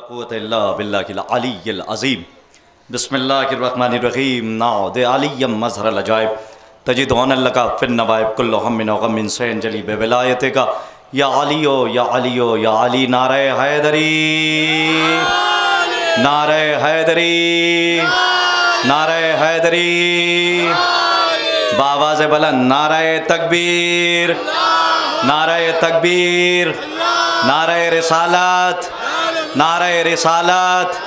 क़ुव्वता इल्ला बिल्लाहिल अलिय्यिल अज़ीम। बिस्मिल्लाहिर्रहमानिर्रहीम। नाउद अलिय्यम मज़हरल अजाइब तजिदुन लका फिन नवाइब कुल्लु हम्मिन व गम्मिन सयंजली बिविलायतिका या अलियो या अलियो या अली। नारे हैदरी, नारे हैदरी, नारे हैदरी। बावाज़े बुलंद नारे तकबीर, नारे तकबीर, नारे रिसालत, नारे रिसालत,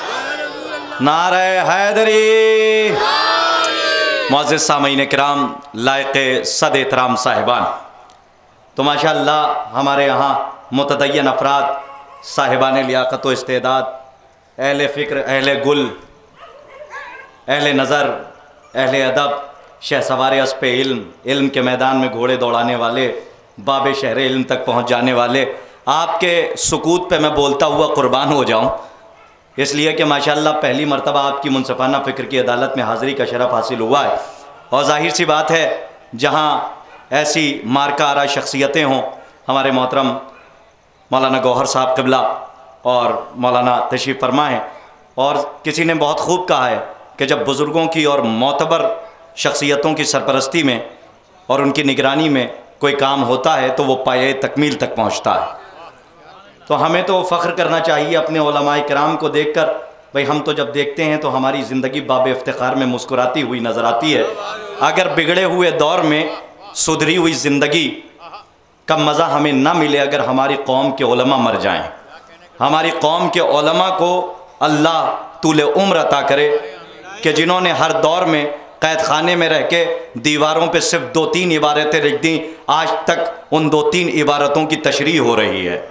नारे हैदरी। मुअज़्ज़िज़ सामीन किराम, लायक़े सद एहतराम साहिबान, तो माशाअल्लाह हमारे यहाँ मुतदय्यन अफराद, साहिबान लियाक़त व इस्तेदाद, अहले फ़िक्र, अहले गुल, अहले नज़र, अहले अदब, शहसवार अस्पे इल्म, इल्म के मैदान में घोड़े दौड़ाने वाले, बाबे शहर इल्म तक पहुँच जाने वाले, आपके सुकूत पे मैं बोलता हुआ कुर्बान हो जाऊँ, इसलिए कि माशाअल्लाह पहली मर्तबा आपकी मुनसिफ़ाना फ़िक्र की अदालत में हाज़िरी का शरफ़ हासिल हुआ है। और ज़ाहिर सी बात है, जहाँ ऐसी मार्का आरा शख्सियतें हों, हमारे मोहतरम मौलाना गौहर साहब क़िबला और मौलाना तशरीफ़ फरमा हैं। और किसी ने बहुत खूब कहा है कि जब बुज़ुर्गों की और मोतबर शख्सियतों की सरपरस्ती में और उनकी निगरानी में कोई काम होता है तो वो पाये तकमील तक पहुँचता है। तो हमें तो फ़ख्र करना चाहिए अपने उलमाए किराम को देखकर। भाई हम तो जब देखते हैं तो हमारी ज़िंदगी बाब इफ्तिखार में मुस्कुराती हुई नज़र आती है। अगर बिगड़े हुए दौर में सुधरी हुई ज़िंदगी का मज़ा हमें ना मिले अगर हमारी कौम के उलमा मर जाएं। हमारी कौम के उलमा को अल्लाह तूले उम्र अता करे कि जिन्होंने हर दौर में कैद खाने में रह के दीवारों पे सिर्फ 2-3 इबारतें लिख दी, आज तक उन 2-3 इबारतों की तशरीह हो रही है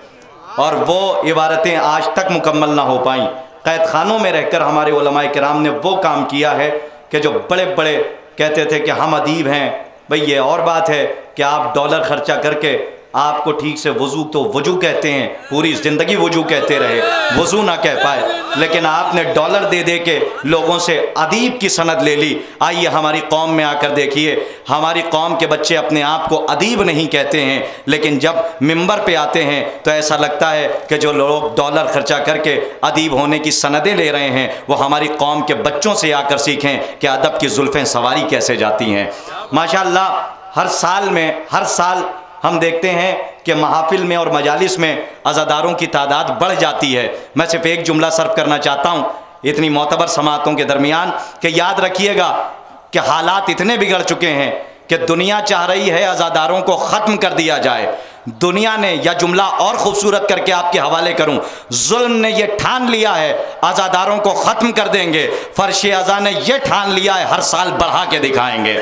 और वो इबारतें आज तक मुकम्मल ना हो पाईं। कैद खानों में रहकर हमारे उलमाए किराम ने वो काम किया है कि जो बड़े बड़े कहते थे कि हम अदीब हैं। भाई ये और बात है कि आप डॉलर ख़र्चा करके आपको ठीक से वज़ू तो वजू कहते हैं, पूरी ज़िंदगी वजू कहते रहे, वज़ू ना कह पाए, लेकिन आपने डॉलर दे दे के लोगों से अदीब की सनद ले ली। आइए हमारी कौम में आकर देखिए, हमारी कौम के बच्चे अपने आप को अदीब नहीं कहते हैं, लेकिन जब मिंबर पे आते हैं तो ऐसा लगता है कि जो लोग डॉलर ख़र्चा करके अदीब होने की सनदें ले रहे हैं वो हमारी कौम के बच्चों से आकर सीखें कि अदब की जुल्फ़ें सवारी कैसे जाती हैं। माशाअल्लाह हर साल हम देखते हैं कि महफिल में और मजालिस में अज़ादारों की तादाद बढ़ जाती है। मैं सिर्फ एक जुमला सर्व करना चाहता हूँ इतनी मोतबर समातों के दरमियान कि याद रखिएगा कि हालात इतने बिगड़ चुके हैं कि दुनिया चाह रही है अज़ादारों को ख़त्म कर दिया जाए। दुनिया ने, या जुमला और ख़ूबसूरत करके आपके हवाले करूँ, जुल्म ने यह ठान लिया है अज़ादारों को ख़त्म कर देंगे। फ़र्श अज़ा ने यह ठान लिया है हर साल बढ़ा के दिखाएंगे।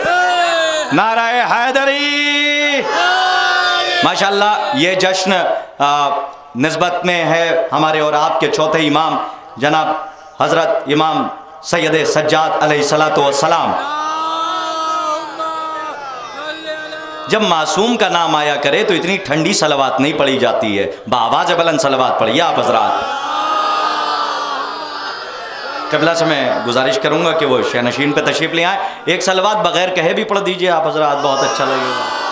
नारे हैदरी। माशाअल्लाह ये जश्न निस्बत में है हमारे और आपके चौथे इमाम जनाब हज़रत इमाम सैयद सज्जाद अलैहिस्सलातु वस्सलाम। जब मासूम का नाम आया करे तो इतनी ठंडी सलवात नहीं पढ़ी जाती है, बावाज़ बुलंद सलवात पढ़िए आप हज़रात। क़िबला से मैं गुजारिश करूँगा कि वो शहनशीन पे तशरीफ़ ले आए, एक सलवात बग़ैर कहे भी पढ़ दीजिए आप हज़रात, बहुत अच्छा लगेगा।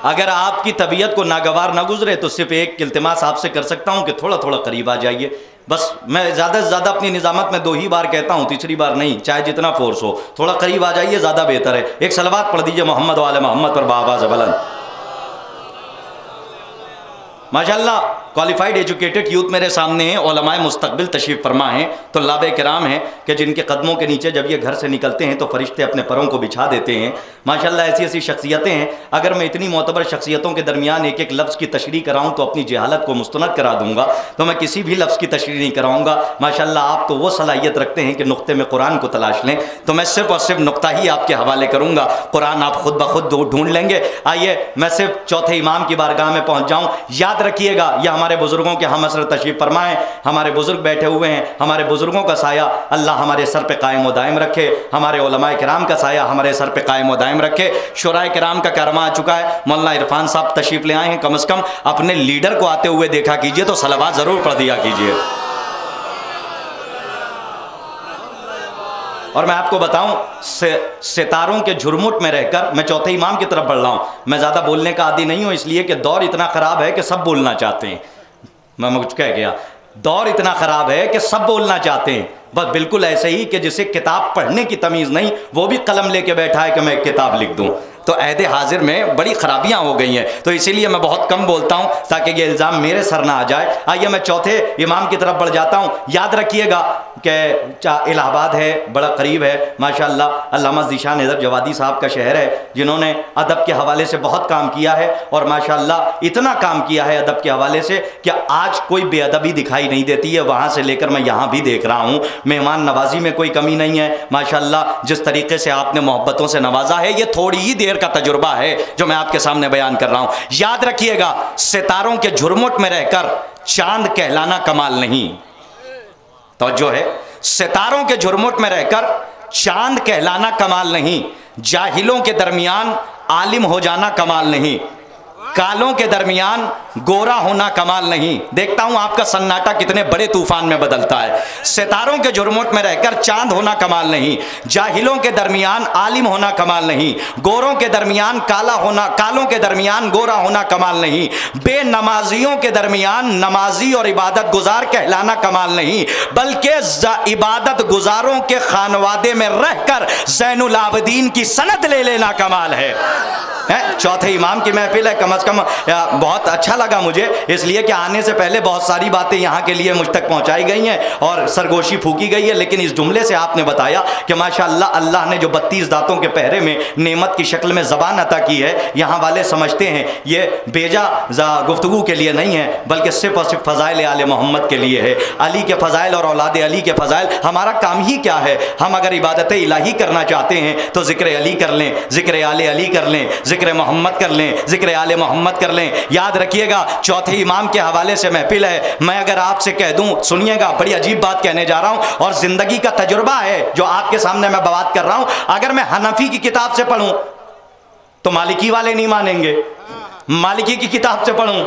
अगर आपकी तबीयत को नागवार ना गुजरे तो सिर्फ एक इल्तिमास आपसे कर सकता हूँ कि थोड़ा थोड़ा करीब आ जाइए। बस मैं ज़्यादा से ज़्यादा अपनी निज़ामत में 2 ही बार कहता हूँ, तीसरी बार नहीं, चाहे जितना फोर्स हो, थोड़ा करीब आ जाइए, ज़्यादा बेहतर है। एक सलवात पढ़ दीजिए मोहम्मद वाले मोहम्मद पर बावाज़ बुलंद। माशाअल्लाह क्वालिफाइड एजुकेटेड यूथ मेरे सामने हैं, उलमाए मुस्तकबिल तशरीफ़ फरमा हैं, तो लाबे किराम हैं कि जिनके कदमों के नीचे जब ये घर से निकलते हैं तो फरिश्ते अपने परों को बिछा देते हैं। माशाअल्लाह ऐसी ऐसी शख्सियतें हैं। अगर मैं इतनी मोतबर शख्सियतों के दरमियान एक एक लफ्ज़ की तशरीह कराऊँ तो अपनी जहालत को मुस्तनद करा दूँगा, तो मैं किसी भी लफ्ज़ की तशरीह नहीं कराऊँगा। माशाअल्लाह आप तो वो सलाहियत रखते हैं कि नुक्ते में कुरान को तलाश लें, तो मैं सिर्फ़ और सिर्फ नुक्ता ही आपके हवाले करूँगा, कुरान आप खुद ब खुद ढूँढ लेंगे। आइए मैं सिर्फ चौथे इमाम की बारगाह में पहुँच जाऊँ। याद रखिएगा यह हमारे बुज़ुर्गों के हम असर तशरीफ़ फरमाएँ, हमारे बुज़ुर्ग बैठे हुए हैं, हमारे बुज़ुर्गों का साया अल्लाह हमारे सर पे कायम व दायम रखे, हमारे उलमाए किराम का साया हमारे सर पे कायम व दायम रखे। शुराए किराम का कारवां आ चुका है, मौलाना इरफान साहब तशरीफ़ ले आए हैं, कम से कम अपने लीडर को आते हुए देखा कीजिए तो सलावात ज़रूर पढ़ दिया कीजिए। और मैं आपको बताऊं, सितारों के झुरमुट में रहकर मैं चौथे इमाम की तरफ बढ़ रहा हूं। मैं ज़्यादा बोलने का आदी नहीं हूं, इसलिए कि दौर इतना ख़राब है कि सब बोलना चाहते हैं। मैं कुछ कह गया, दौर इतना ख़राब है कि सब बोलना चाहते हैं। बस बिल्कुल ऐसे ही कि जिसे किताब पढ़ने की तमीज़ नहीं, वो भी कलम लेके बैठा है कि मैं एक किताब लिख दूं। तो अहद हाजिर में बड़ी खराबियां हो गई हैं। तो इसीलिए मैं बहुत कम बोलता हूं ताकि ये इल्ज़ाम मेरे सर ना आ जाए। आइए मैं चौथे इमाम की तरफ बढ़ जाता हूं। याद रखिएगा कि इलाहाबाद है, बड़ा करीब है माशाअल्लाह। अल्लामा ज़ीशान हैदर जवादी साहब का शहर है, जिन्होंने अदब के हवाले से बहुत काम किया है। और माशाअल्लाह इतना काम किया है अदब के हवाले से कि आज कोई बेअदबी दिखाई नहीं देती है। वहाँ से लेकर मैं यहाँ भी देख रहा हूँ, मेहमान नवाजी में कोई कमी नहीं है माशाअल्लाह। जिस तरीके से आपने मोहब्बतों से नवाजा है, ये थोड़ी ही देर का तजुर्बा है जो मैं आपके सामने बयान कर रहा हूं। याद रखिएगा, सितारों के झुरमुट में रहकर चांद कहलाना कमाल नहीं। तो जो है, सितारों के झुरमुट में रहकर चांद कहलाना कमाल नहीं। जाहिलों के दरमियान आलिम हो जाना कमाल नहीं। कालों के दरमियान गोरा होना कमाल नहीं। देखता हूं आपका सन्नाटा कितने बड़े तूफान में बदलता है। सितारों के झुरमुट में रहकर चांद होना कमाल नहीं। जाहिलों के दरमियान आलिम होना कमाल नहीं। गोरों के दरमियान काला होना, कालों के दरमियान गोरा होना कमाल नहीं। बेनमाजियों के दरमियान नमाजी और इबादत गुजार कहलाना कमाल नहीं, बल्कि इबादत गुजारों के खानवादे में रहकर ज़ैनुल आबिदीन की सनद ले लेना कमाल है। चौथे इमाम की महफिल है, कम अज़ कम बहुत अच्छा लगा मुझे, इसलिए कि आने से पहले बहुत सारी बातें यहाँ के लिए मुझ तक पहुँचाई गई हैं और सरगोशी फूकी गई है। लेकिन इस जुमले से आपने बताया कि माशाअल्लाह अल्लाह ने जो 32 दांतों के पहरे में नेमत की शक्ल में ज़बान अता की है, यहाँ वाले समझते हैं ये बेजा गुफ्तगू के लिए नहीं है, बल्कि सिर्फ और सिर्फ फ़ज़ाइल आले मोहम्मद के लिए है। अली के फ़ज़ाइल और औलाद अली के फ़ज़ाइल। हमारा काम ही क्या है? हम अगर इबादत इलाही करना चाहते हैं तो ज़िक्र अली कर लें, ज़िक्र आले अली कर लें, ज़िक्र मोहम्मद कर लें, ज़िक्र आले मोहम्मद कर लें। याद रखिएगा, चौथे इमाम के हवाले से महफिल है। मैं अगर आपसे कह दूं, सुनिएगा, बड़ी अजीब बात कहने जा रहा हूं और ज़िंदगी का तजुर्बा है जो आपके सामने मैं बात कर रहा हूं। अगर मैं हनफी की किताब से पढ़ूं तो मालिकी वाले नहीं मानेंगे, मालिकी की किताब से पढ़ूं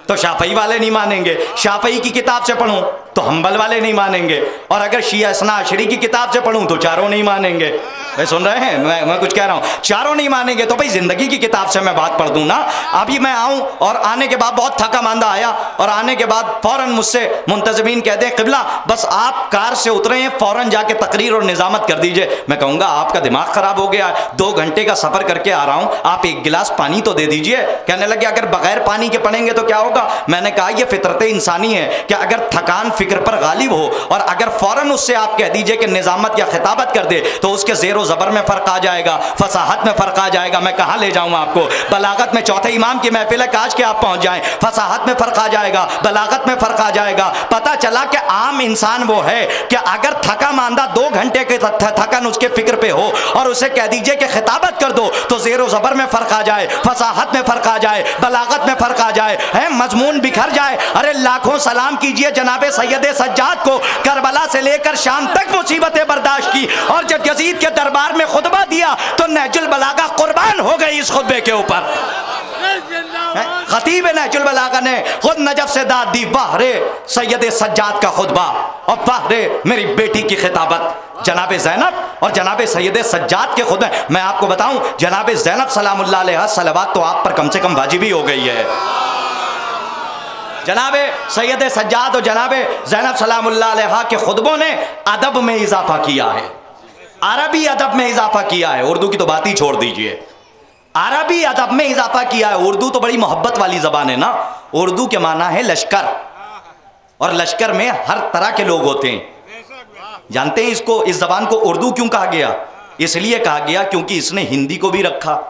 तो शाफई वाले नहीं मानेंगे, शाफई की किताब से पढ़ूं तो हम्बल वाले नहीं मानेंगे, और अगर शिया इसना अशरी की किताब से पढ़ूं तो चारों नहीं मानेंगे। भाई सुन रहे हैं, मैं कुछ कह रहा हूं, चारों नहीं मानेंगे। तो भाई जिंदगी की किताब से मैं बात पढ़ दूं ना। अभी मैं आऊं और आने के बाद बहुत थका मांदा आया और आने के बाद फौरन मुझसे मुंतजमीन कहते हैं क़िबला बस आप कार से उतरे हैं, फौरन जाके तकरीर और निज़ामत कर दीजिए। मैं कहूँगा आपका दिमाग ख़राब हो गया, 2 घंटे का सफ़र करके आ रहा हूँ, आप 1 गिलास पानी तो दे दीजिए। कहने लगे अगर बगैर पानी के पढ़ेंगे तो क्या होगा? मैंने कहा यह फितरत इंसानी है कि अगर थकान फिक्र पर गालिब हो और अगर फौरन उससे आप कह दीजिए कि निज़ामत या खिताबत कर दे तो उसके ज़ेरो ज़बर में फ़र्क आ जाएगा, फसाहत में फ़र्क आ जाएगा। मैं कहाँ ले जाऊँ आपको? बलागत में चौथे इमाम की महफिल है, काश के आप पहुँच जाएँ। फसाहत में फ़र्क आ जाएगा, बलागत में फ़र्क आ जाएगा। पता चला कि आम इंसान वो है कि अगर थका मांदा 2 घंटे के थकन उसके फिक्र पे हो और उसे कह दीजिए कि खिताबत कर दो तो ज़ेरो ज़बर में फ़र्क आ जाए, फसाहत में फ़र्क आ जाए, बलागत में फ़र्क आ जाए, है मजमून बिखर जाए। अरे लाखों सलाम कीजिए जनाबे सैयद सज्जाद को, करबला से लेकर शाम तक मुसीबतें बर्दाश्त की और जब यजीद के दरबार में खुतबा दिया तो नहजुल बलागा कुर्बान हो गई इस खुतबे के ऊपर। खतीब नहजुल बलागा ने खुद नजफ से दाद दी, वाह रे सैयद सज्जाद का खुतबा और वाह रे मेरी बेटी की खिताबत। जनाब ज़ैनब और जनाब सैयद सज्जाद के खुद मैं आपको बताऊं, जनाब ज़ैनब सलामुल्लाह अलैहा सलवात तो आप पर कम से कम वाजिबी हो गई है। जनाब सैयद सज्जाद और जनाब ज़ैनब सलामुल्लाह अलैहा के खुतबों ने अदब में इजाफा किया है, अरबी अदब में इजाफा किया है। उर्दू की तो बात ही छोड़ दीजिए, अरबी अदब में इजाफा किया है। उर्दू तो बड़ी मोहब्बत वाली ज़बान है ना। उर्दू के माना है लश्कर, और लश्कर में हर तरह के लोग होते हैं। जानते हैं इसको, इस ज़बान को उर्दू क्यों कहा गया? इसलिए कहा गया क्योंकि इसने हिंदी को भी रखा,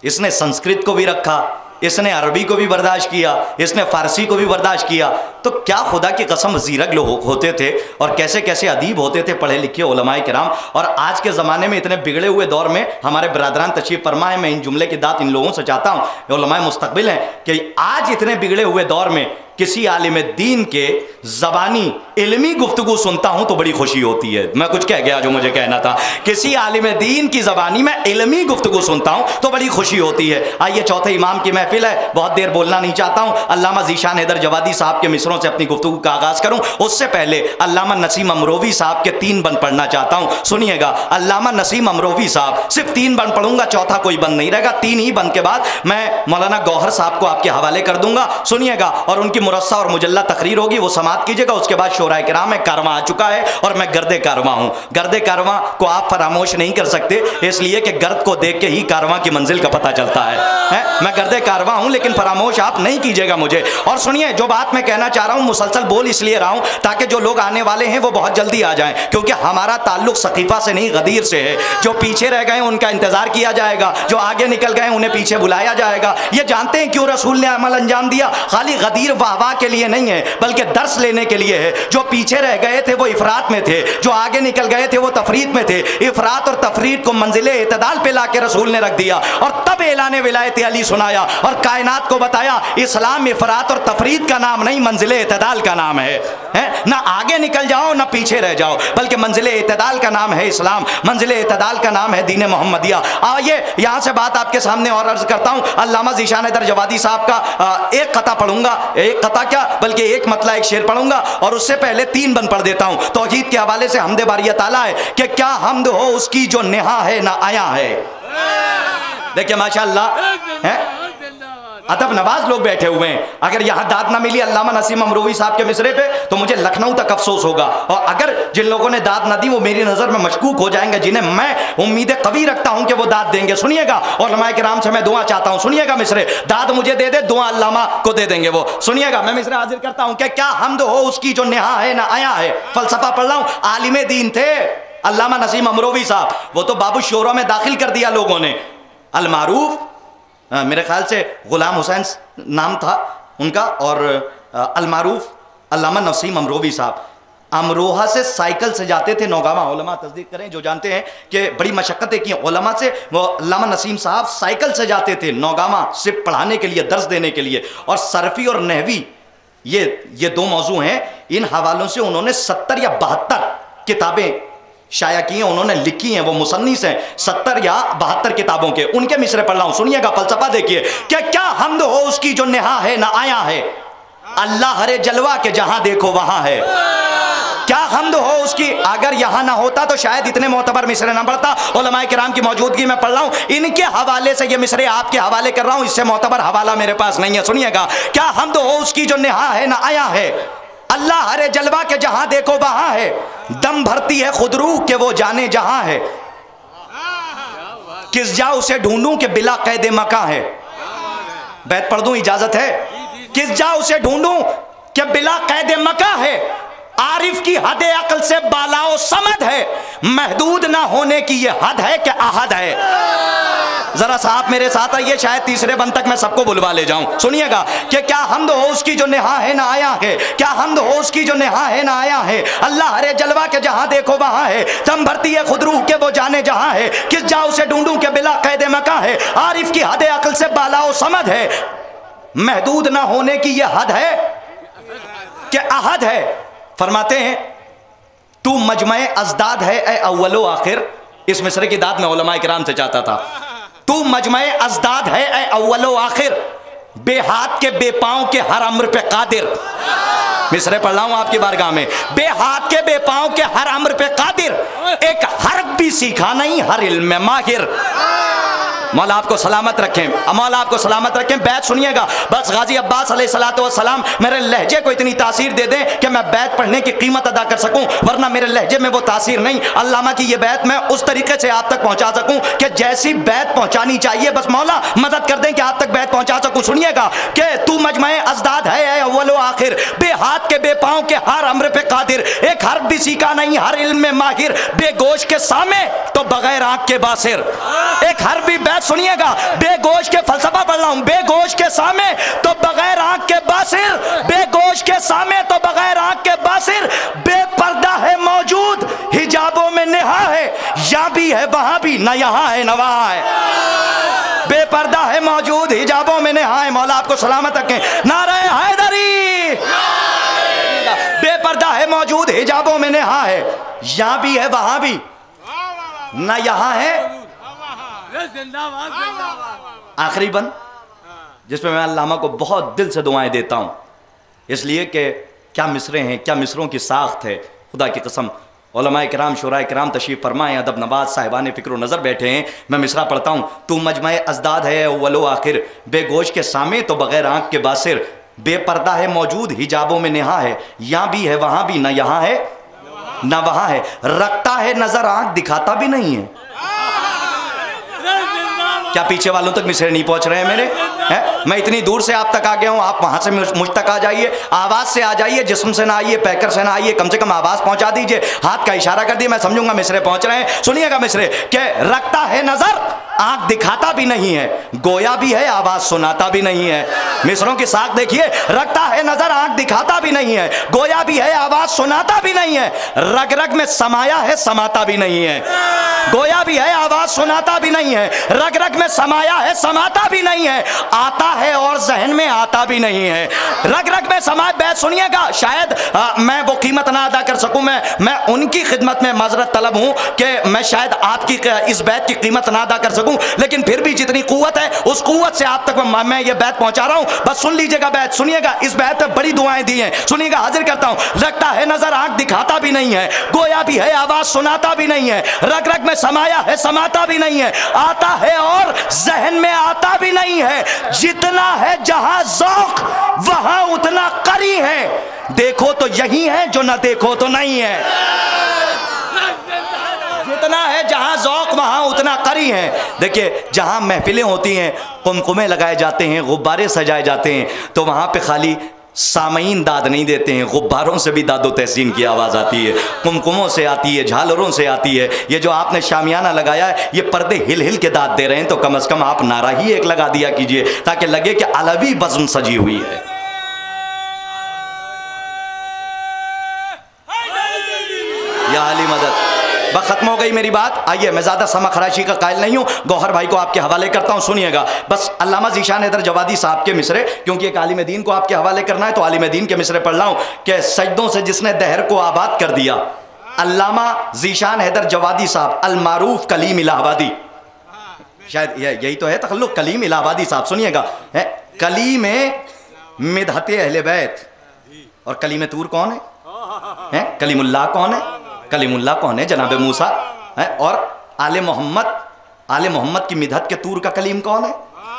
इसने संस्कृत को भी रखा, इसने अरबी को भी बर्दाश्त किया, इसने फ़ारसी को भी बर्दाश्त किया। तो क्या खुदा की कसम ज़ीरक लोग होते थे और कैसे कैसे अदीब होते थे पढ़े लिखे उलमाए किराम। और आज के ज़माने में इतने बिगड़े हुए दौर में हमारे बरादरान तशरीफ़ फरमा है, मैं इन जुमले की दात इन लोगों से चाहता हूँ, उलमाए मुस्तक़बिल हैं, कि आज इतने बिगड़े हुए दौर में किसी आलिम दीन के ज़बानी इल्मी गुफ्तगू सुनता हूं तो बड़ी खुशी होती है। मैं कुछ कह गया जो मुझे कहना था। किसी आलिम दीन की ज़बानी में इल्मी गुफ्तगू सुनता हूं तो बड़ी खुशी होती है। आइए, चौथे इमाम की महफिल है, बहुत देर बोलना नहीं चाहता हूं। अल्लामा ज़ीशान हैदर जवादी साहब के मिसरों से अपनी गुफ्तगू का आगाज़ करूं, उससे पहले अल्लामा नसीम अमरोवी साहब के 3 बंद पढ़ना चाहता हूं। सुनिएगा, अल्लामा नसीम अमरोवी साहब, सिर्फ 3 बंद पढ़ूंगा, चौथा कोई बंद नहीं रहेगा। 3 ही बंद के बाद मैं मौलाना गौहर साहब को आपके हवाले कर दूंगा। सुनिएगा, और उनकी मुरस्सा और मुजल्ला तकरीर होगी, वो समात कीजिएगा। उसके बाद शोराए किराम में कारवां आ चुका है और मैं गर्दे कारवां हूं। गर्दे कारवां को आप फरामोश नहीं कर सकते, इसलिए कि गर्द को देख के ही कारवां की मंजिल का पता चलता है। मैं गर्दे कारवां हूं, लेकिन फरामोश आप नहीं कीजिएगा मुझे। और सुनिए, जो बात मैं कहना चाह रहा हूं मुसलसल बोल इसलिए रहा हूं ताकि जो लोग आने वाले हैं वो बहुत जल्दी आ जाएं, क्योंकि हमारा ताल्लुक सकीफा से नहीं गदीर से है। जो पीछे रह गए उनका इंतजार किया जाएगा, जो आगे निकल गए उन्हें पीछे बुलाया जाएगा। ये जानते हैं क्यों रसूल ने अमल अंजाम दिया? खाली गदीर वाह के लिए नहीं है, बल्कि दर्स लेने के लिए है। जो पीछे रह गए थे वो इफरात में थे, जो आगे निकल गए थे वो तफरीद में थे। इफरात और तफरीद को मंजिले इतदाल पे लाके रसूल ने रख दिया और तब ऐलाने विलायत अली सुनाया और कायनात को बताया इस्लाम इफरात और तफरीद का नाम नहीं, मंजिले इतदाल का नाम है। ना आगे निकल जाओ ना पीछे रह जाओ, बल्कि मंजिले इतदाल का नाम है इस्लाम, मंजिले इतदाल का नाम है दीन मोहम्मदिया। आइए, यहाँ से बात आपके सामने और अर्ज करता हूँ। अल्लामा ज़ीशान हैदर जवादी साहब का एक कता पढ़ूंगा, एक कता क्या बल्कि एक मतला एक शेर पढ़ूंगा, और उससे पहले 3 बंद पढ़ देता हूँ। तौहीद के हवाले से हमदे बारी ताला है कि क्या हमद हो उसकी जो नेहा है ना आया है। देखिए माशाअल्लाह है, अदब नवाज लोग बैठे हुए हैं। अगर यहाँ दाद ना मिली अल्लामा नसीम अमरोवी साहब के मिसरे पे तो मुझे लखनऊ तक अफसोस होगा, और अगर जिन लोगों ने दाद ना दी वो मेरी नज़र में मशकूक हो जाएंगे, जिन्हें मैं उम्मीदें कवी रखता हूँ कि वो दाद देंगे। सुनिएगा, और उलमाए किराम से मैं दुआ चाहता हूँ। सुनिएगा, मिसरे दाद मुझे दे दे, दुआ अल्लामा को दे देंगे वो। सुनिएगा, मैं मिसरे हाजिर करता हूँ कि क्या हमद हो उसकी जो नेहा है ना आया है। फलसफा पढ़ रहा हूँ, आलिम दीन थे अल्लामा नसीम अमरोवी साहब, वो तो बाबू शोरों में दाखिल कर दिया लोगों ने। अल मारूफ, मेरे ख्याल से गुलाम हुसैन नाम था उनका, और अल मारूफ अल्लामा नसीम अमरोवी साहब अमरोहा से साइकिल से जाते थे नौगावा। उलमा तस्दीक करें जो जानते हैं कि बड़ी मशक्क़तें की उलमा से, वो अल्लामा नसीम साहब साइकिल से जाते थे नौगावा सिर्फ पढ़ाने के लिए, दर्स देने के लिए। और सरफ़ी और नहवी ये 2 मौजू हैं, इन हवालों से उन्होंने 70 या 72 किताबें शाया की हैं, उन्होंने लिखी हैं। वो मुसन्निस हैं 70 या 72 किताबों के, उनके मिसरे पढ़ रहा हूं। सुनिएगा, फलसफा देखिए कि क्या हमद हो उसकी जो नेहा है ना आया है। अल्लाह हरे जलवा के जहां देखो वहां है। क्या हमद हो उसकी, अगर यहां ना होता तो शायद इतने मोतबर मिसरे ना पढ़ता। उलमाए किराम की मौजूदगी में पढ़ रहा हूं, इनके हवाले से ये मिसरे आपके हवाले कर रहा हूं, इससे मोतबर हवाला मेरे पास नहीं है। सुनिएगा, क्या हमद हो उसकी जो नेहा है ना आया है। अल्लाह हरे जलवा के जहां देखो वहां है, दम भरती है खुदरू के वो जाने जहां है। किस जा उसे ढूंढूं के बिला कैदे मका है। बैत पढ़ दूं, इजाजत है। किस जा उसे ढूंढूं के बिला कैदे मका है। आरिफ की हद अकल से बालाओ समद है, महदूद ना होने की ये हद है कि अहद है। जरा साहब मेरे साथ आइए, शायद तीसरे बंद तक मैं सबको बुलवा ले जाऊं। सुनिएगा कि क्या हमद हो उसकी जो नेहा है ना आया है। क्या हमद हो उसकी जो नेहा है ना आया है। अल्लाह हरे जलवा के जहां देखो वहां है, दम भरती है खुद रूह के वो जाने जहां है। किस जा उसे ढूंढूं के बिला कैदे मका है। आरिफ की हद अकल से बालाओ समद है, महदूद ना होने की ये हद है कि अहद है। फरमाते हैं तू मजमे अजदाद है ए अव्वलो आखिर। इस मिसरे की दाद में उलमाए किराम से चाहता था। तू मजमे अजदाद है ए अव्वलो आखिर, बेहाथ के बेपांव के हर अम्र पे कादिर। मिसरे पढ़ रहा हूं आपकी बारगाह में। बेहाथ के बेपांव के हर अम्र पे कादिर, एक हर्फ भी सीखा नहीं हर इल्म में माहिर। मौला आपको सलामत रखें, मौला आपको सलामत रखें। बैत सुनिएगा, बस गाजी अब्बास अलैहिस्सलाम मेरे लहजे को इतनी तासीर दे दें कि मैं बैत पढ़ने की कीमत अदा कर सकूं, वरना मेरे लहजे में वो तासीर नहीं। अल्लामा की ये बैत मैं उस तरीके से आप तक पहुंचा सकूं कि जैसी बैत पहुंचानी चाहिए, बस मौला मदद कर दें कि आप तक बैत पहुंचा सकूं। सुनिएगा कि तू मजमे अजदाद है अव्वलो आखिर, बेहाथ के बेपांव के हर अम्र पे कादिर, एक हर्फ भी सीखा नहीं हर इल्म में माहिर, बेगोश के सामे तो बगैर आंख के बासिर। एक हर्फ भी सुनिएगा, बेगोश के फलसफा पढ़ रहा हूं। बेगोश के सामे तो बगैर आंख के बासिर, बेगोश के सामे तो बगैर आंख के बासिर, बेपर्दा है मौजूद हिजाबों में नेहा है, यहां भी है वहां भी, ना यहां है ना वहां है। बेपर्दा है मौजूद हिजाबों में नेहा है। मौला आपको सलामत रखें। नारे हैदरी, हिजाबों में नेहा है, यहाँ भी है वहां भी, ना यहाँ है। आखिरी बंद जिसमें मैं अल्लामा को बहुत दिल से दुआएं देता हूँ, इसलिए कि क्या मिसरे हैं, क्या मिसरों की साख्त है। खुदा की कसम उलमाए किराम शुराए किराम तशरीफ़ फरमाएँ, अदब नवाज साहिबान फ़िक्र नज़र बैठे हैं। मैं मिसरा पढ़ता हूँ। तू मजमए अजदाद है अव्वलो आखिर, बेगोश के सामे तो बग़ैर आँख के बासिर, बेपर्दा है मौजूद हिजाबों में नेहा है, यहाँ भी है वहाँ भी, ना यहाँ है ना वहाँ है। रखता है नज़र आँख दिखाता भी नहीं है। क्या पीछे वालों तक मिसरे नहीं पहुंच रहे हैं मेरे? हैं? मैं इतनी दूर से आप तक आ गया हूं, आप वहां से मुझ तक आ जाइए। आवाज़ से आ जाइए, जिस्म से ना आइए, पैकर से ना आइए, कम से कम आवाज़ पहुंचा दीजिए। हाथ का इशारा कर दिए, मैं समझूंगा मिसरे पहुंच रहे हैं। सुनिएगा मिसरे के रखता है नज़र आँख दिखाता भी नहीं है, गोया भी है आवाज़ सुनाता भी नहीं है। मिसरों की साख देखिए, रखता है नज़र आँख दिखाता भी नहीं है, गोया भी है आवाज़ सुनाता भी नहीं है। रग रग में समाया है समाता भी नहीं है, गोया भी है आवाज़ सुनाता भी नहीं है। रग रग में समाया है समाता भी नहीं है, आता है और जहन में आता भी नहीं है। रग रग में समाया, बैत सुनिएगा, शायद मैं वो कीमत ना अदा कर सकूं, मैं उनकी खिदमत में माजरत तलब हूं कि मैं शायद आपकी इस बैत की कीमत ना अदा कर सकूं, लेकिन फिर भी जितनी कुव्वत है उस कुव्वत से आप तक मैं ये बैत पहुंचा रहा हूं। बस सुन लीजिएगा बैत, सुनिएगा, इस बैत में बड़ी दुआएं दी हैं, सुनिएगा, हाजिर करता हूं। रखता है नजर आंख दिखाता भी नहीं है, गोया भी है आवाज सुनाता भी नहीं है। रग रग में समाया है समाता भी नहीं है, आता है और जहन में आता भी नहीं है। जितना है जहां ज़ौक़ वहां उतना करी है, देखो तो यही है जो ना देखो तो नहीं है। जितना है जहां ज़ौक़ वहां उतना करी है। देखिए, जहां महफिलें होती हैं, कुमकुमे लगाए जाते हैं, गुब्बारे सजाए जाते हैं, तो वहां पे खाली सामईन दाद नहीं देते हैं, गुब्बारों से भी दादो तहसीन की आवाज़ आती है, कुमकुमों से आती है, झालरों से आती है। ये जो आपने शामियाना लगाया है, ये पर्दे हिल हिल के दाद दे रहे हैं, तो कम से कम आप नारा ही एक लगा दिया कीजिए ताकि लगे कि अलवी बज़्म सजी हुई है। या अली मदद। बस खत्म हो गई मेरी बात। आइए, मैं ज़्यादा समा खराशी का कायल नहीं हूँ, गौहर भाई को आपके हवाले करता हूँ, सुनिएगा। बस अल्लामा ज़ीशान हैदर जवादी साहब के मिसरे, क्योंकि एक आलिम दीन को आपके हवाले करना है तो आलिम दीन के मिसरे पढ़ रहा हूँ कि सजदों से जिसने दहर को आबाद कर दिया। अल्लामा ज़ीशान हैदर जवादी साहब, अलमारूफ कलीम इलाहाबादी, शायद यही तो है तखल्लुक, कलीम इलाहाबादी साहब, सुनिएगा। है कलीम मिदहते अहले बैत, और कलीम तूर कौन है? कलीमुल्लाह कौन है? कलीमुल्लाह कौन है? जनाब मूसा है। और आले मोहम्मद की मिदहत के तूर का कलीम कौन है?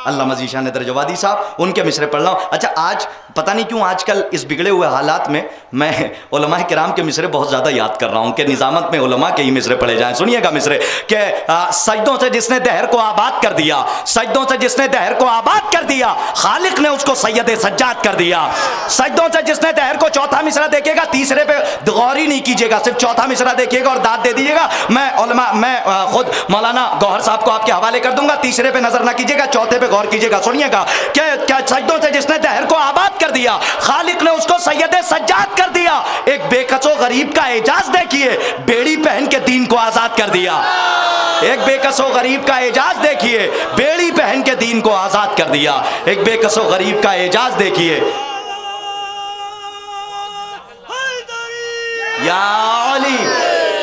अल्लामा ज़ीशान हैदर जवादी साहब, उनके मिसरे पढ़ रहा हूँ। अच्छा, आज पता नहीं क्यों आजकल इस बिगड़े हुए हालात में मैं उलमाए किराम के मिसरे बहुत ज़्यादा याद कर रहा हूँ कि निज़ामत में उलमा के ही मिसरे पढ़े जाएँ। सुनिएगा मिसरे के सजदों से जिसने दहर को आबाद कर दिया, सजदों से जिसने दहर को आबाद कर दिया, खालिक ने उसको सैयद सज्जाद कर दिया। सजदों से जिसने दहर को, चौथा मिसरा देखिएगा, तीसरे पे गौर ही नहीं कीजिएगा, सिर्फ चौथा मिसरा देखिएगा और दाद दे दीजिएगा। मैं खुद मौलाना गौहर साहब को आपके हवाले कर दूंगा, तीसरे पे नजर ना कीजिएगा, चौथे पे गौर कीजिएगा। सुनिएगा, क्या सजदों से जिसने दहर को आबाद कर दिया, खालिक ने उसको सैयद सज्जाद कर दिया। एक बेकसो गरीब का एजाज देखिए, बेड़ी पहन के दीन को आजाद कर दिया। एक बेकसो गरीब का एजाज देखिए, बेड़ी पहन के दीन को आजाद कर दिया। एक बेकसो गरीब का एजाज देखिए, या अली,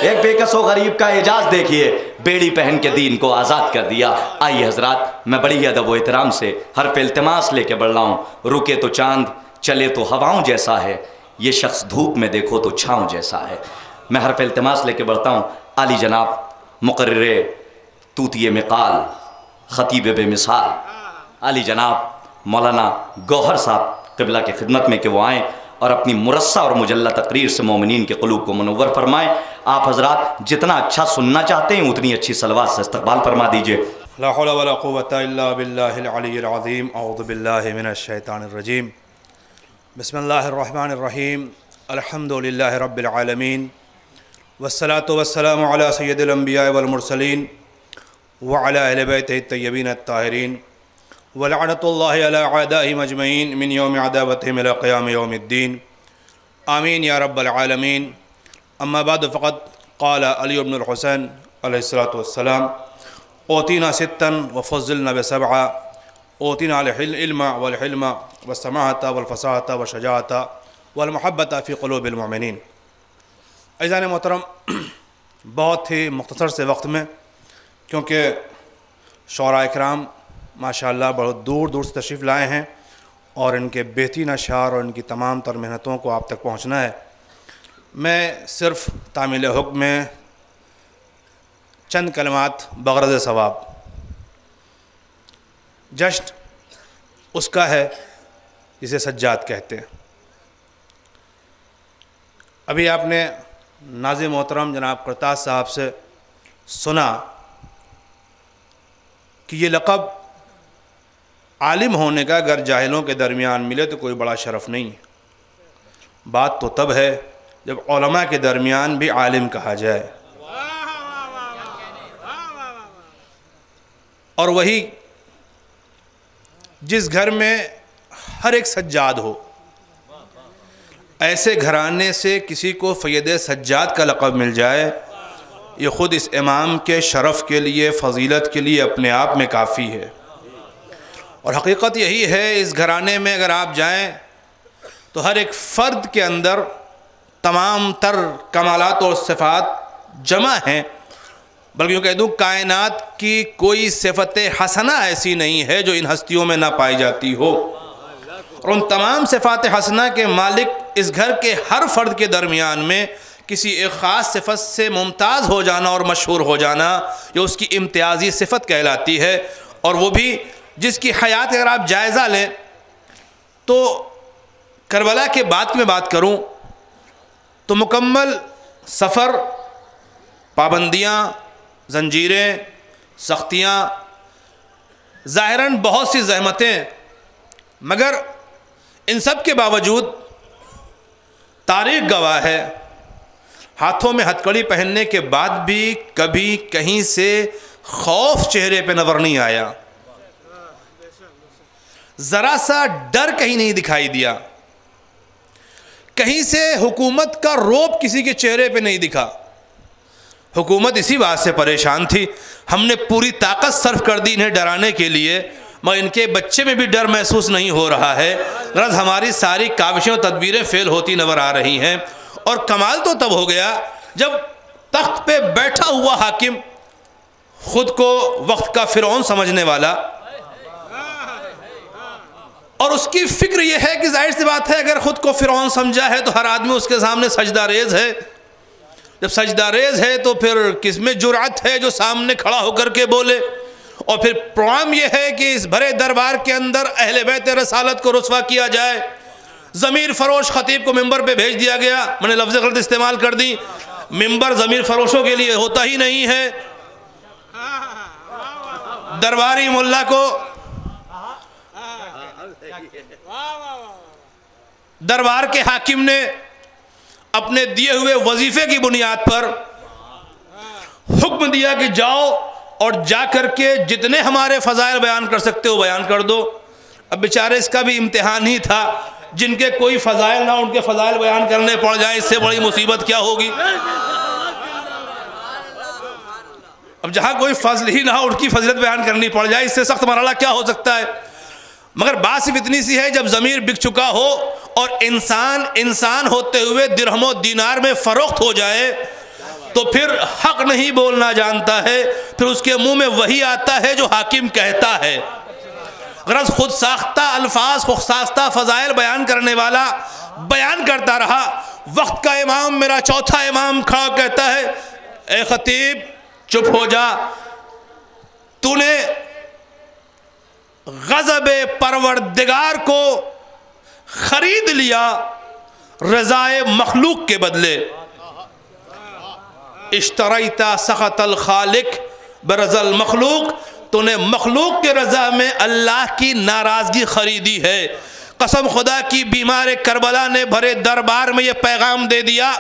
एक बेकसो गरीब का एजाज देखिए, बेड़ी पहन के दीन को आज़ाद कर दिया। आइए हजरात, मैं बड़ी ही अदब व एहतराम से हर्फ इल्तिमास लेके बढ़ रहा हूँ। रुके तो चांद, चले तो हवाओं जैसा है, ये शख्स धूप में देखो तो छाँव जैसा है। मैं हर्फ इल्तिमास लेके बढ़ता हूँ। आली जनाब मुकर्रिरे तूतिए मिकाल, ख़तीब बेमिसाल, आली जनाब मौलाना गौहर साहब क़िबला की खिदमत में कि वो आएँ और अपनी मुरस्सा और मुजल्ला तकरीर से मोमिनीन के क़ुलूब को मुनव्वर फरमाएँ। आप हजरात जितना अच्छा सुनना चाहते हैं उतनी अच्छी सलवात से इस्तक़बाल फरमा दीजिए। ला हौला वला कुव्वता इल्ला बिल्लाहिल अलिय्यिल अज़ीम, औज़ु बिल्लाहि मिनश शैतानिर रजीम, बिस्मिल्लाहिर रहमानिर रहीम, अल्हम्दुलिल्लाहि रब्बिल आलमीन, वस्सलातु वस्सलामु अला सय्यिदिल अंबिया वल मुरसलीन व अला अहलि बैतिहि अत्तय्यबीन अत्ताहिरीन व लअनतुल्लाहि अला अअदाइहिम अजमईन मिन यौमि अदावतिहिम इला क़ियामि यौमिद्दीन, आमीन या रब्बल आलमीन। अम्मा बाद फ़क़द क़ाला अली इब्नुल हुसैन अलैहिस्सलातु वस्सलाम, ओतीना सित्तन व फ़ज़्ज़लना बिसबअ, ओतीना अल इल्मा वल हिल्मा वस्समाहता वल फ़साहता व शजाअता वल मुहब्बता फ़ी क़ुलूबिल मुमिनीन। अज़ीज़ान मोहतरम, बहुत ही मुख्तसर से वक्त में, क्योंकि शोरा इकराम माशाअल्लाह बहुत दूर दूर से तशरीफ़ लाए हैं और इनके बेहतरीन अशार और इनकी तमाम तर मेहनतों को आप तक पहुँचना है। मैं सिर्फ़ तामील हुक्म में चंद कलमात बग़रज़ सवाब, जश्न उसका है जिसे सज्जाद कहते हैं। अभी आपने नाज़िम मोहतरम जनाब करताज साहब से सुना कि ये लक़ब आलिम होने का अगर जाहिलों के दरमियान मिले तो कोई बड़ा शरफ़ नहीं है। बात तो तब है जब उलमा के दरमियान भी आलिम कहा जाए। और वही जिस घर में हर एक सज्जाद हो, ऐसे घराने से किसी को फ़य्यद सज्जाद का लक़ब मिल जाए, ये ख़ुद इस इमाम के शरफ़ के लिए, फ़जीलत के लिए अपने आप में काफ़ी है। और हकीकत यही है, इस घराने में अगर आप जाएं तो हर एक फ़र्द के अंदर तमाम तर कमालात और सिफ़ात जमा हैं। बल्कि यूँ कह दूँ, कायनात की कोई सिफ़त हसना ऐसी नहीं है जो इन हस्तियों में ना पाई जाती हो। और उन तमाम सिफ़ात हसना के मालिक इस घर के हर फ़र्द के दरमियान में किसी एक ख़ास सिफ़त से मुमताज़ हो जाना और मशहूर हो जाना, ये उसकी इम्तियाज़ी सिफ़त कहलाती है। और वो भी जिसकी हयात अगर आप जायज़ा लें तो करबला के बाद की मैं बात करूँ तो मुकम्मल सफ़र, पाबंदियाँ, जंजीरें, सख्तियाँ, ज़ाहिरन बहुत सी ज़हमतें, मगर इन सब के बावजूद तारीख़ गवाह है, हाथों में हथकड़ी पहनने के बाद भी कभी कहीं से खौफ चेहरे पे नज़र नहीं आया, ज़रा सा डर कहीं नहीं दिखाई दिया, कहीं से हुकूमत का रौब किसी के चेहरे पे नहीं दिखा। हुकूमत इसी बात से परेशान थी, हमने पूरी ताकत सर्फ कर दी इन्हें डराने के लिए, मगर इनके बच्चे में भी डर महसूस नहीं हो रहा है। गरज हमारी सारी काविशें और तदबीरें फ़ेल होती नज़र आ रही हैं। और कमाल तो तब हो गया जब तख्त पे बैठा हुआ हाकिम, ख़ुद को वक्त का फ़िरौन समझने वाला, और उसकी फ़िक्र यह है कि जाहिर सी बात है अगर ख़ुद को फ़िरौन समझा है तो हर आदमी उसके सामने सजदा रेज़ है। जब सजदा रेज़ है तो फिर किसमें जुर्अत है जो सामने खड़ा होकर के बोले। और फिर प्रोग्राम यह है कि इस भरे दरबार के अंदर अहले बैत रसालत को रुस्वा किया जाए। ज़मीर फ़रोश ख़तीब को मिंबर पे भेज दिया गया, मैंने लफ्ज़ गलत इस्तेमाल कर दी, मिंबर ज़मीर फ़रोशों के लिए होता ही नहीं है। दरबारी मुल्ला को दरबार के हाकिम ने अपने दिए हुए वजीफे की बुनियाद पर हुक्म दिया कि जाओ और जा कर के जितने हमारे फ़ज़ाइल बयान कर सकते हो बयान कर दो। अब बेचारे इसका भी इम्तिहान ही था, जिनके कोई फ़ज़ाइल ना उनके फ़ज़ाइल बयान करने पड़ जाए, इससे बड़ी मुसीबत क्या होगी। अब जहाँ कोई फ़ज़ल ही ना उनकी फ़ज़ीलत बयान करनी पड़ जाए, इससे सख्त मरहला क्या हो सकता है। मगर बात सिर्फ इतनी सी है, जब ज़मीर बिक चुका हो और इंसान होते हुए दिरहमो दीनार में फ़रोख्त हो जाए तो फिर हक नहीं बोलना जानता है, फिर उसके मुंह में वही आता है जो हाकिम कहता है। गरज खुद साख्ता अल्फाज, खुद साख्ता फ़ज़ाइल बयान करने वाला बयान करता रहा। वक्त का इमाम, मेरा चौथा इमाम खड़ा कहता है, ए ख़तीब चुप हो जा, तूने ग़ज़ब परवरदिगार को ख़रीद लिया रज़ाए मखलूक के बदले। इश्तरैता सख़तल खालिक बरज़ल मखलूक, तूने मखलूक के रज़ा में अल्लाह की नाराज़गी ख़रीदी है। कसम खुदा की, बीमार करबला ने भरे दरबार में यह पैगाम दे दिया,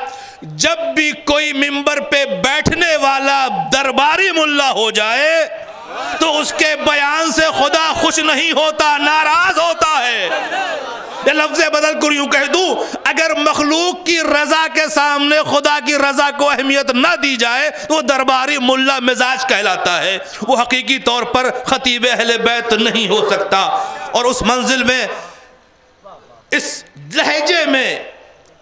जब भी कोई मिंबर पे बैठने वाला दरबारी मुल्ला हो जाए तो उसके बयान से खुदा खुश नहीं होता, नाराज होता है। ये लफ्ज़ बदल कर यूँ कह दूँ, अगर मखलूक की रज़ा के सामने खुदा की रज़ा को अहमियत ना दी जाए तो वो दरबारी मुल्ला मिजाज कहलाता है, वो हकीकी तौर पर खतीब अहले बैत नहीं हो सकता। और उस मंजिल में, इस लहजे में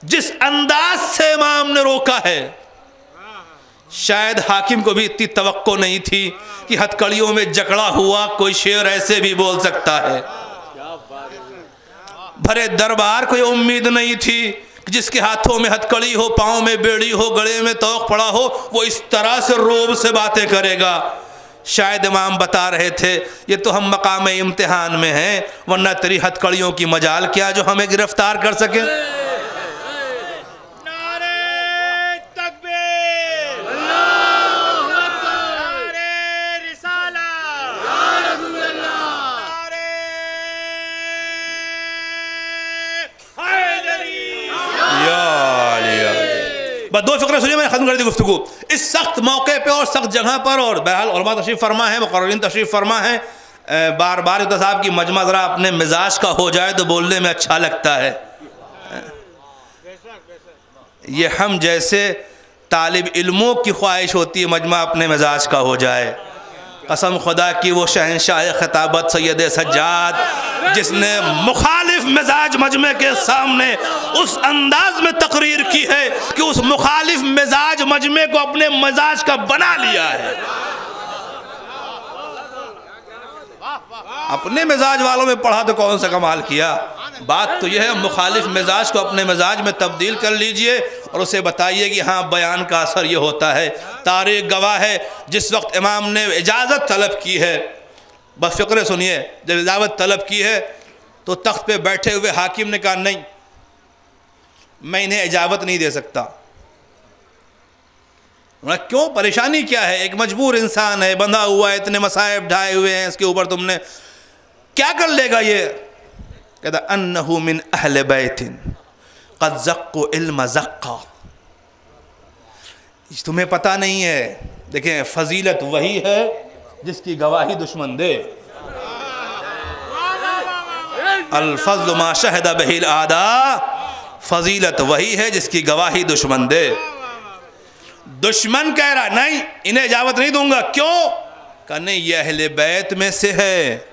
जिस अंदाज से इमाम ने रोका है, शायद हाकिम को भी इतनी तवक्को नहीं थी कि हथकड़ियों में जकड़ा हुआ कोई शेर ऐसे भी बोल सकता है। भरे दरबार को ये उम्मीद नहीं थी कि जिसके हाथों में हथकड़ी हो, पाँव में बेड़ी हो, गले में तोक पड़ा हो, वो इस तरह से रोब से बातें करेगा। शायद इमाम बता रहे थे ये तो हम मकाम इम्तिहान में हैं, वरना तेरी हथकड़ियों की मजाल क्या जो हमें गिरफ्तार कर सके। बस दो फिक्र सुनिए, मैंने खत्म कर दी गुफ्तगू। इस सख्त मौके पे और सख्त जगह पर, और बहरहाल उलमा तशरीफ़ फरमा है, मुक़र्रिरीन तशरीफ़ फरमा है, बार बार युद्ध साहब की मजमा ज़रा अपने मिजाज का हो जाए तो बोलने में अच्छा लगता है। ये हम जैसे तालिब इल्मों की ख्वाहिश होती है मजमा अपने मिजाज का हो जाए। कसम खुदा की वो शहंशाह खिताबत सैयद सज्जाद जिसने मुखालिफ मिजाज मजमे के सामने उस अंदाज में तकरीर की है कि उस मुखालिफ मिजाज मजमे को अपने मिजाज का बना लिया है। अपने मिजाज वालों में पढ़ा तो कौन सा कमाल किया। बात तो यह है मुखालिफ मिजाज को अपने मिजाज में तब्दील कर लीजिए और उसे बताइए कि हाँ बयान का असर ये होता है। तारीख गवाह है, जिस वक्त इमाम ने इजाज़त तलब की है, बस फ़िक्र सुनिए, जब इजाज़त तलब की है तो तख्त पे बैठे हुए हाकिम ने कहा नहीं मैं इन्हें इजाज़त नहीं दे सकता। क्यों, परेशानी क्या है, एक मजबूर इंसान है, बंधा हुआ है, इतने मसाइब ढाए हुए हैं, इसके ऊपर तुमने क्या कर लेगा। ये कहता अन्नहु मिन अहले बैतिन क़द ज़क्क़ु इल्म ज़क्क़ा। तुम्हें पता नहीं है, देखें फजीलत वही है जिसकी गवाही दुश्मन दे। अल फ़ज़्लु मा शहद बिहिल आदा, फजीलत वही है जिसकी गवाही दुश्मन दे। दुश्मन कह रहा नहीं इन्हें इजाज़त नहीं दूंगा, क्यों, कहा नहीं ये अहले बैत में से है,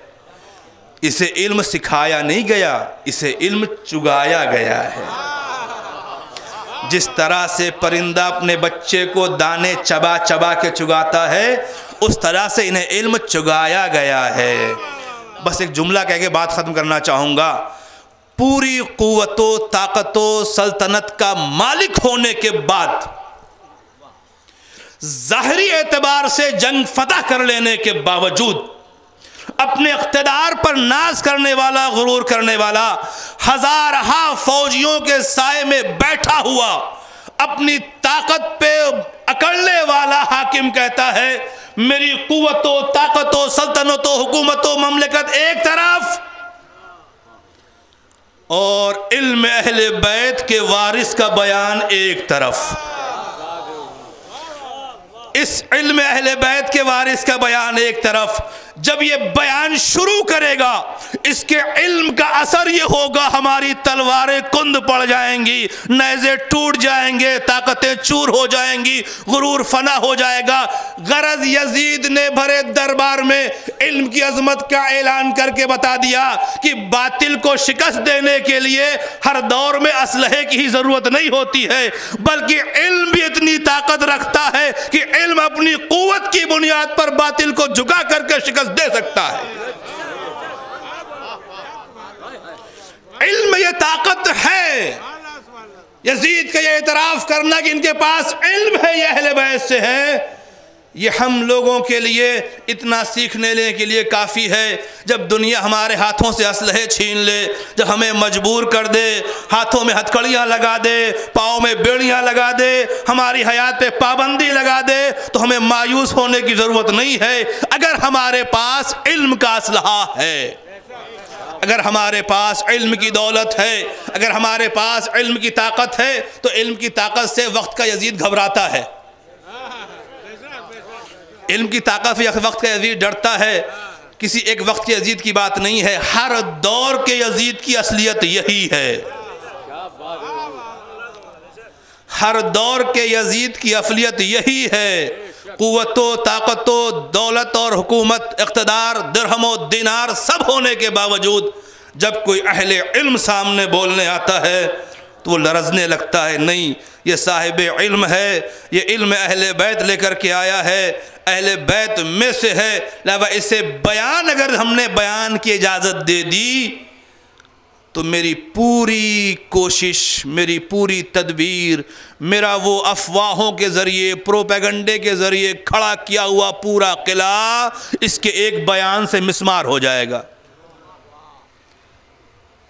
इसे इल्म सिखाया नहीं गया, इसे इल्म चुगाया गया है। जिस तरह से परिंदा अपने बच्चे को दाने चबा चबा के चुगाता है, उस तरह से इन्हें इल्म चुगाया गया है। बस एक जुमला कह के बात ख़त्म करना चाहूँगा। पूरी क़ुव्वतो ताकतो सल्तनत का मालिक होने के बाद, ज़ाहिरी एतबार से जंग फतह कर लेने के बावजूद, अपने इक़्तिदार पर नाज करने वाला, गुरूर करने वाला, हज़ारहा फौजियों के साए में बैठा हुआ, अपनी ताकत पे अकड़ने वाला हाकिम कहता है मेरी कुव्वतो ताकतो सल्तनतो हुकूमतो ममलिकत एक तरफ और इल्म अहले बैत के वारिस का बयान एक तरफ। इस इल्म अहले बैत के वारिस का बयान एक तरफ। जब ये बयान शुरू करेगा, इसके इल्म का असर ये होगा हमारी तलवारें कुंद पड़ जाएंगी, नेज़े टूट जाएंगे, ताकतें चूर हो जाएंगी, गुरूर फना हो जाएगा। गरज यजीद ने भरे दरबार में इल्म की अजमत का ऐलान करके बता दिया कि बातिल को शिकस्त देने के लिए हर दौर में असलहे की ही ज़रूरत नहीं होती है, बल्कि इल्म भी इतनी ताकत रखता है कि इल्म अपनी कुव्वत की बुनियाद पर बातिल को झुका करके शिकस्त दे सकता है। इल्म ये ताकत है। यजीद का ये इतराफ करना कि इनके पास इल्म है, ये अहले बैत से है, ये हम लोगों के लिए इतना सीखने लेने के लिए काफ़ी है। जब दुनिया हमारे हाथों से असलहे छीन ले, जब हमें मजबूर कर दे, हाथों में हथकड़ियाँ लगा दे, पाँव में बेड़ियाँ लगा दे, हमारी हयात पे पाबंदी लगा दे, तो हमें मायूस होने की ज़रूरत नहीं है। अगर हमारे पास इल्म का असलहा है, अगर हमारे पास इल्म की दौलत है, अगर हमारे पास इल्म की ताकत है, तो इल्म की ताकत से वक्त का यजीद घबराता है, इल्म की ताकत से वक्त का यजीद डरता है। किसी एक वक्त के यजीद की बात नहीं है, हर दौर के यजीद की असलियत यही है। हर दौर के यजीद की असलियत यही है। कुव्वतो ताकतो दौलत और हुकूमत इक़्तिदार दिरहमो दिनार सब होने के बावजूद जब कोई अहले इल्म सामने बोलने आता है तो वो लरजने लगता है, नहीं ये साहिब इल्म है, ये इल्म अहले बैत लेकर के आया है, अहले बैत में से है, लिहाजा इसे बयान अगर हमने बयान की इजाज़त दे दी तो मेरी पूरी कोशिश, मेरी पूरी तदबीर, मेरा वो अफवाहों के ज़रिए, प्रोपेगंडे के ज़रिए खड़ा किया हुआ पूरा किला इसके एक बयान से मिस्मार हो जाएगा,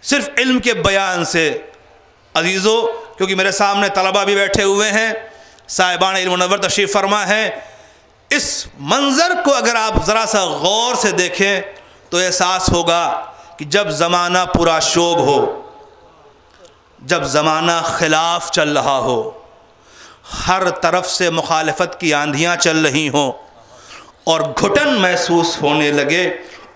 सिर्फ इल्म के बयान से। अजीज़ों, क्योंकि मेरे सामने तलबा भी बैठे हुए हैं, साहिबान इल्म मुनव्वर तशरीफ़ फरमा है, इस मंज़र को अगर आप ज़रा सा गौर से देखें तो एहसास होगा कि जब ज़माना पूरा शोग हो, जब ज़माना खिलाफ चल रहा हो, हर तरफ से मुखालफत की आंधियाँ चल रही हों और घुटन महसूस होने लगे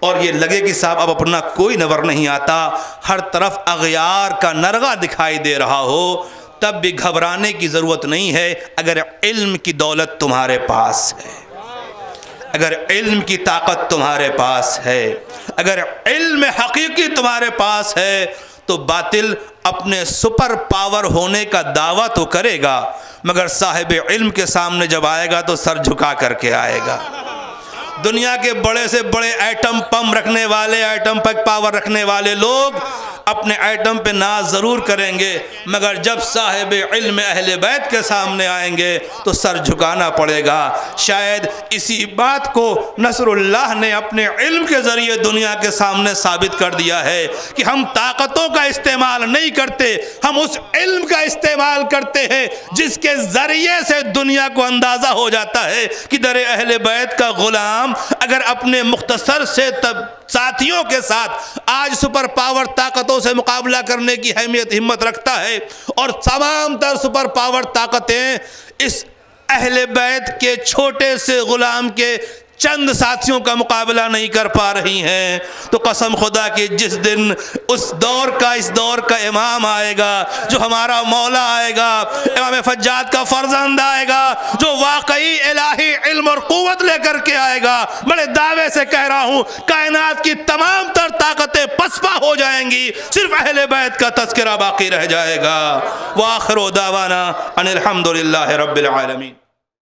और ये लगे कि साहब अब अपना कोई नवर नहीं आता, हर तरफ अगयार का नरगा दिखाई दे रहा हो, तब भी घबराने की ज़रूरत नहीं है अगर इल्म की दौलत तुम्हारे पास है, अगर इल्म की ताकत तुम्हारे पास है, अगर इल्म हकीकी तुम्हारे पास है तो बातिल अपने सुपर पावर होने का दावा तो करेगा, मगर साहिब इल्म के सामने जब आएगा तो सर झुका करके आएगा। दुनिया के बड़े से बड़े एटम पंप रखने वाले, एटम पर पावर रखने वाले लोग अपने एटम पे नाज ज़रूर करेंगे, मगर जब साहिब इल्म अहले बैत के सामने आएंगे तो सर झुकाना पड़ेगा। शायद इसी बात को नसरुल्लाह ने अपने इल्म के ज़रिए दुनिया के सामने साबित कर दिया है कि हम ताकतों का इस्तेमाल नहीं करते, हम उस इल्म का इस्तेमाल करते हैं जिसके ज़रिए से दुनिया को अंदाज़ा हो जाता है कि दर अहले बैत का ग़ुलाम अगर अपने मुख्तसर से तब साथियों के साथ आज सुपर पावर ताकतों से मुकाबला करने की अहमियत हिम्मत रखता है और तमाम तर सुपर पावर ताकतें इस अहले बैत के छोटे से गुलाम के चंद साथियों का मुकाबला नहीं कर पा रही हैं, तो कसम खुदा की जिस दिन उस दौर का, इस दौर का इमाम आएगा, जो हमारा मौला आएगा, इमाम फज्जाद का फर्जंद आएगा, जो वाकई इलाही इल्म और क़ुव्वत लेकर के आएगा, बड़े दावे से कह रहा हूँ कायनात की तमाम तर ताकतें पसपा हो जाएंगी, सिर्फ अहले बैत का तज़किरा बाकी रह जाएगा। व आखिर दावाना अनिल हम्दुलिल्लाहि रब्बिल आलमीन।